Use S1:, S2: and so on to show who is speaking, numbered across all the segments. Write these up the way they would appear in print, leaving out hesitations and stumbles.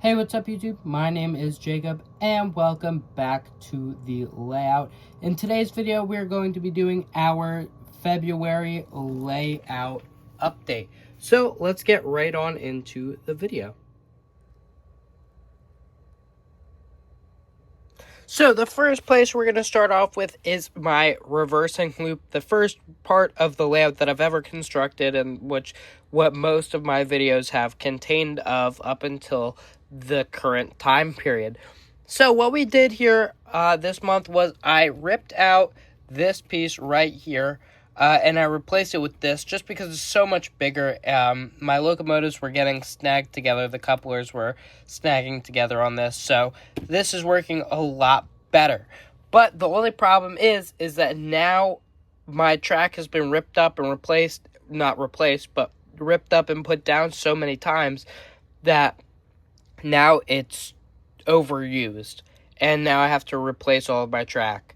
S1: Hey, what's up YouTube? My name is Jacob and welcome back to the layout. In today's video, we're going to be doing our February layout update. So let's get right on into the video. So the first place we're going to start off with is my reversing loop, the first part of the layout that I've ever constructed, and what most of my videos have contained of up until the current time period. So what we did here this month was I ripped out this piece right here, and I replaced it with this just because it's so much bigger. My locomotives were getting snagged together. The couplers were snagging together on this. So this is working a lot better. But the only problem is that now my track has been ripped up and ripped up and put down so many times that now it's overused. And now I have to replace all of my track.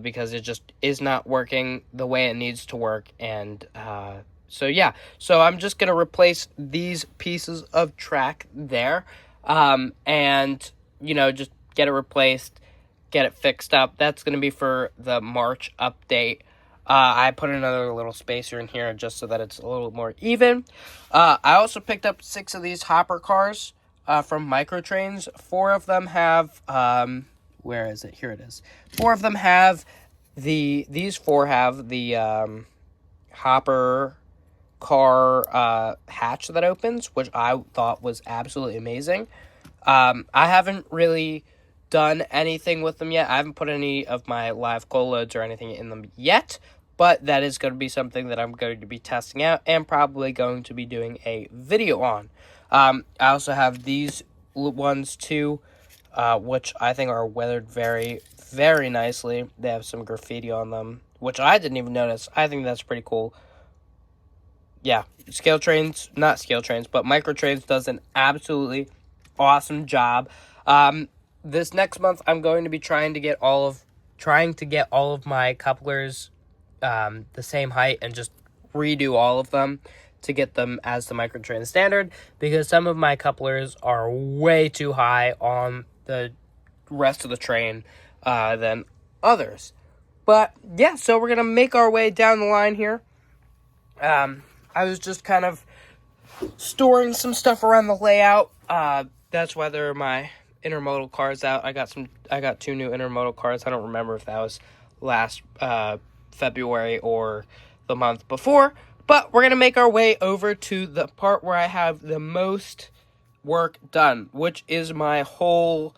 S1: Because it just is not working the way it needs to work. And so I'm just going to replace these pieces of track there, and, just get it replaced, get it fixed up. That's going to be for the March update. I put another little spacer in here just so that it's a little more even. I also picked up 6 of these hopper cars from Microtrains. 4 of them have... where is it? Here it is. 4 of them have these 4 have the hopper car hatch that opens, which I thought was absolutely amazing. I haven't really done anything with them yet. I haven't put any of my live coal loads or anything in them yet, but that is going to be something that I'm going to be testing out and probably going to be doing a video on. I also have these ones too, which I think are weathered very, very nicely. They have some graffiti on them, which I didn't even notice. I think that's pretty cool. Yeah, not Scale Trains, but Microtrains does an absolutely awesome job. This next month, I'm going to be trying to get all of my couplers the same height and just redo all of them to get them as the Microtrain standard, because some of my couplers are way too high on the rest of the train than others. But yeah, so we're gonna make our way down the line here. I was just kind of storing some stuff around the layout. That's why there are my intermodal cars out. I got 2 new intermodal cars. I don't remember if that was last February or the month before. But we're going to make our way over to the part where I have the most work done, which is my whole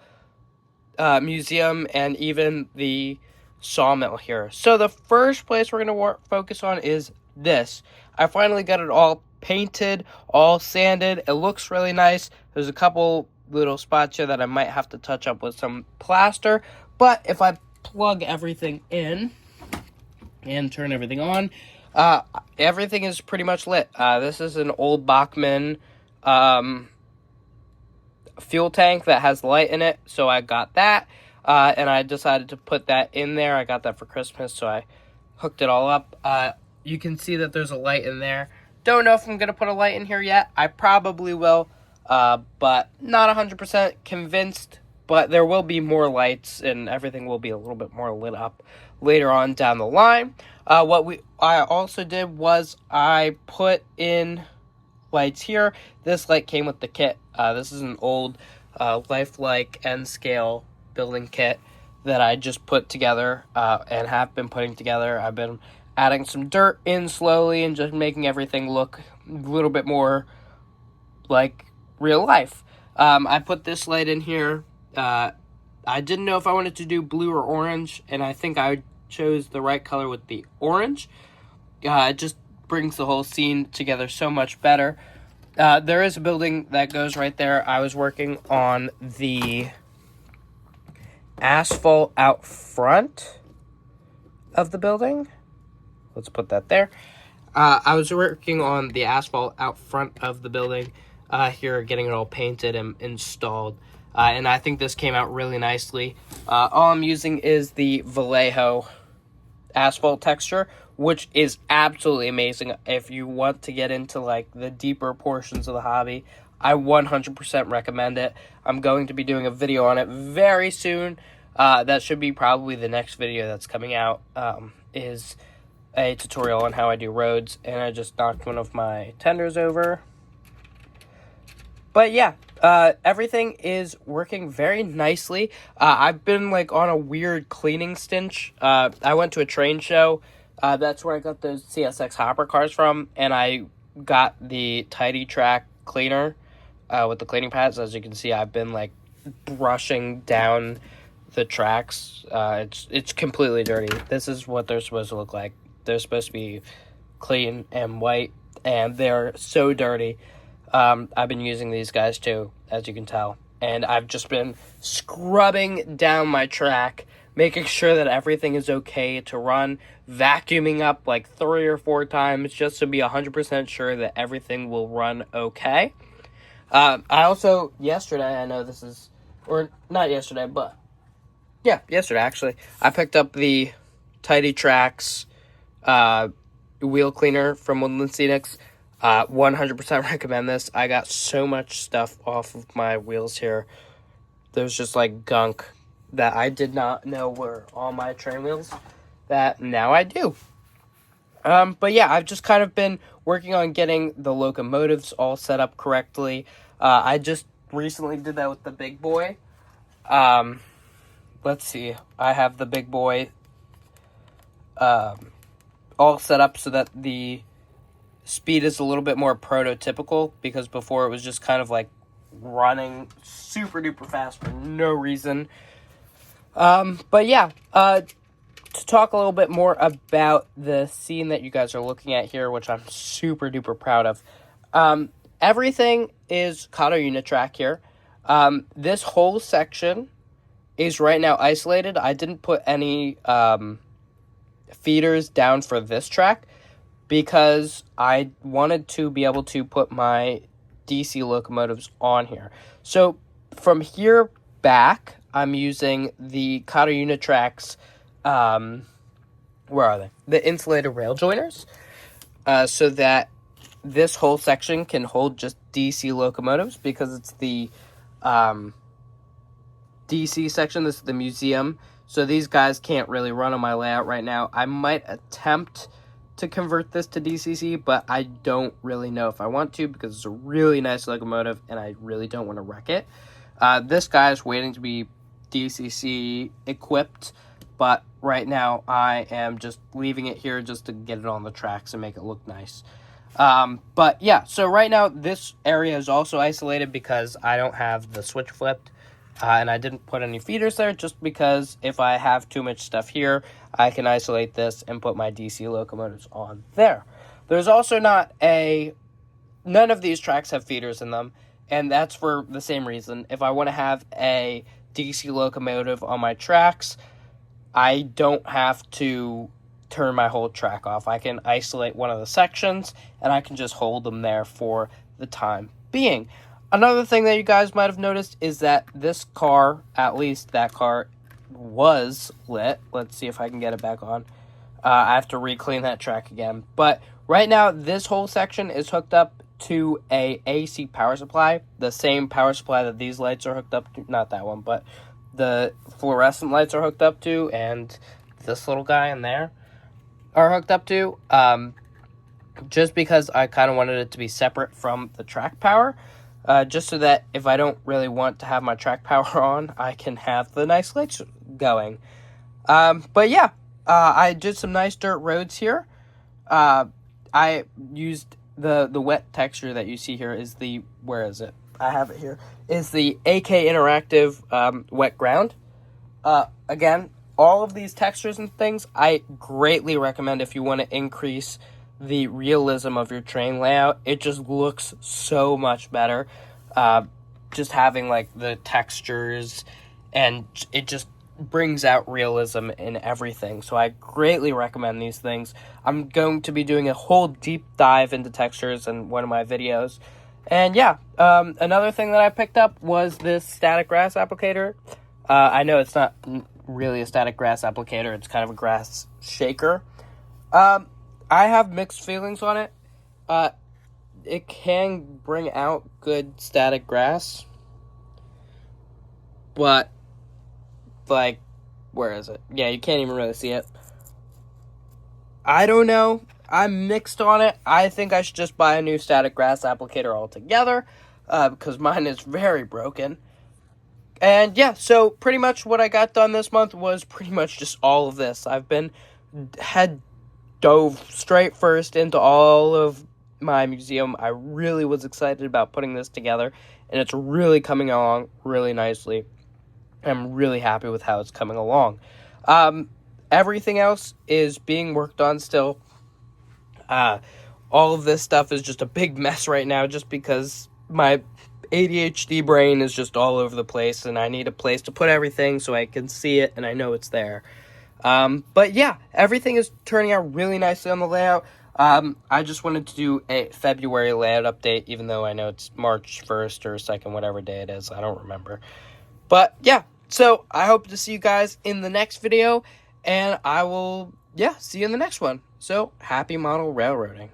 S1: museum and even the sawmill here. So the first place we're going to focus on is this. I finally got it all painted, all sanded. It looks really nice. There's a couple little spots here that I might have to touch up with some plaster. But if I plug everything in and turn everything on, everything is pretty much lit. This is an old Bachmann fuel tank that has light in it, so I got that, and I decided to put that in there. I got that for Christmas, so I hooked it all up. You can see that there's a light in there. Don't know if I'm going to put a light in here yet. I probably will, but not 100% convinced, but there will be more lights, and everything will be a little bit more lit up later on down the line. What I also did was I put in lights here. This light came with the kit. This is an old Lifelike N-Scale building kit that I just put together and have been putting together. I've been adding some dirt in slowly and just making everything look a little bit more like real life. I put this light in here. I didn't know if I wanted to do blue or orange, and I think I chose the right color with the orange. It just brings the whole scene together so much better. There is a building that goes right there. I was working on the asphalt out front of the building. Let's put that there. I was working on the asphalt out front of the building here, getting it all painted and installed. And I think this came out really nicely. All I'm using is the Vallejo asphalt texture, which is absolutely amazing. If you want to get into like the deeper portions of the hobby, I 100% recommend it. I'm going to be doing a video on it very soon. That should be probably the next video that's coming out, is a tutorial on how I do roads, and I just knocked one of my tenders over. But yeah, everything is working very nicely. I've been like on a weird cleaning stint. I went to a train show. That's where I got those CSX hopper cars from, and I got the Tidy Track cleaner with the cleaning pads. As you can see, I've been like brushing down the tracks. It's completely dirty. This is what they're supposed to look like. They're supposed to be clean and white, and they're so dirty. I've been using these guys too, as you can tell. And I've just been scrubbing down my track, making sure that everything is okay to run, vacuuming up like 3 or 4 times just to be 100% sure that everything will run okay. I also, yesterday, I know this is, or not yesterday, but yeah, yesterday actually, I picked up the Tidy Tracks wheel cleaner from Woodland Scenics. 100% recommend this. I got so much stuff off of my wheels here. There's just like gunk that I did not know were on my train wheels that now I do. But yeah, I've just kind of been working on getting the locomotives all set up correctly. I just recently did that with the big boy. Let's see. I have the big boy all set up so that the speed is a little bit more prototypical, because before it was just kind of like running super duper fast for no reason. But yeah, to talk a little bit more about the scene that you guys are looking at here, which I'm super duper proud of. Everything is Kato Unitrack here. This whole section is right now isolated. I didn't put any feeders down for this track because I wanted to be able to put my DC locomotives on here. So from here back, I'm using the Kato Unitracks, where are they? The insulated rail joiners, so that this whole section can hold just DC locomotives, because it's the DC section. This is the museum. So these guys can't really run on my layout right now. I might attempt to convert this to DCC, but I don't really know if I want to, because it's a really nice locomotive and I really don't want to wreck it. This guy is waiting to be DCC equipped, but right now I am just leaving it here just to get it on the tracks and make it look nice. But yeah, so right now this area is also isolated because I don't have the switch flipped. And I didn't put any feeders there just because if I have too much stuff here, I can isolate this and put my DC locomotives on there. There's also none of these tracks have feeders in them, and that's for the same reason. If I want to have a DC locomotive on my tracks, I don't have to turn my whole track off. I can isolate one of the sections, and I can just hold them there for the time being. Another thing that you guys might have noticed is that this car, at least that car, was lit. Let's see if I can get it back on. I have to re-clean that track again. But right now, this whole section is hooked up to a AC power supply. The same power supply that these lights are hooked up to. Not that one, but the fluorescent lights are hooked up to, and this little guy in there are hooked up to. Just because I kind of wanted it to be separate from the track power. Just so that if I don't really want to have my track power on, I can have the nice lights going. But yeah, I did some nice dirt roads here. I used the wet texture that you see here is where is it? I have it here. Is the AK Interactive wet ground. Again, all of these textures and things, I greatly recommend if you want to increase the realism of your train layout. It just looks so much better. Just having like the textures, and it just brings out realism in everything. So I greatly recommend these things. I'm going to be doing a whole deep dive into textures in one of my videos. And yeah, another thing that I picked up was this static grass applicator. I know it's not really a static grass applicator. It's kind of a grass shaker. I have mixed feelings on it. it can bring out good static grass, but, like, where is it? Yeah, you can't even really see it. I don't know. I'm mixed on it. I think I should just buy a new static grass applicator altogether, because mine is very broken. And yeah, so pretty much what I got done this month was pretty much just all of this. Had dove straight first into all of my museum. I really was excited about putting this together, and it's really coming along really nicely. I'm really happy with how it's coming along. Everything else is being worked on still. All of this stuff is just a big mess right now just because my ADHD brain is just all over the place, and I need a place to put everything so I can see it and I know it's there. But yeah, everything is turning out really nicely on the layout. I just wanted to do a February layout update, even though I know it's March 1st or 2nd, whatever day it is. I don't remember. But yeah, so I hope to see you guys in the next video, and I will, see you in the next one. So, happy model railroading.